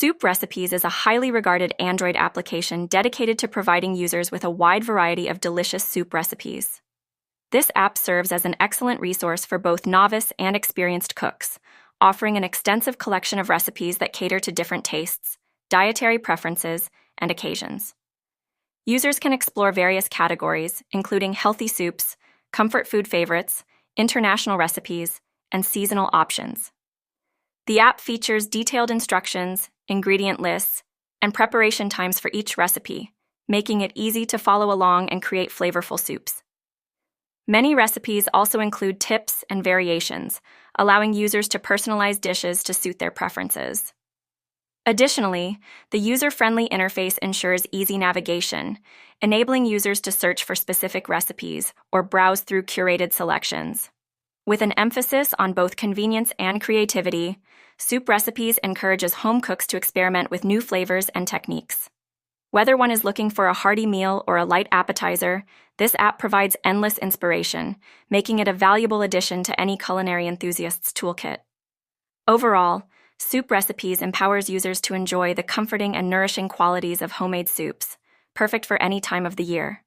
Soup Recipes is a highly regarded Android application dedicated to providing users with a wide variety of delicious soup recipes. This app serves as an excellent resource for both novice and experienced cooks, offering an extensive collection of recipes that cater to different tastes, dietary preferences, and occasions. Users can explore various categories, including healthy soups, comfort food favorites, international recipes, and seasonal options. The app features detailed instructions, ingredient lists, and preparation times for each recipe, making it easy to follow along and create flavorful soups. Many recipes also include tips and variations, allowing users to personalize dishes to suit their preferences. Additionally, the user-friendly interface ensures easy navigation, enabling users to search for specific recipes or browse through curated selections. With an emphasis on both convenience and creativity, Soup Recipes encourages home cooks to experiment with new flavors and techniques. Whether one is looking for a hearty meal or a light appetizer, this app provides endless inspiration, making it a valuable addition to any culinary enthusiast's toolkit. Overall, Soup Recipes empowers users to enjoy the comforting and nourishing qualities of homemade soups, perfect for any time of the year.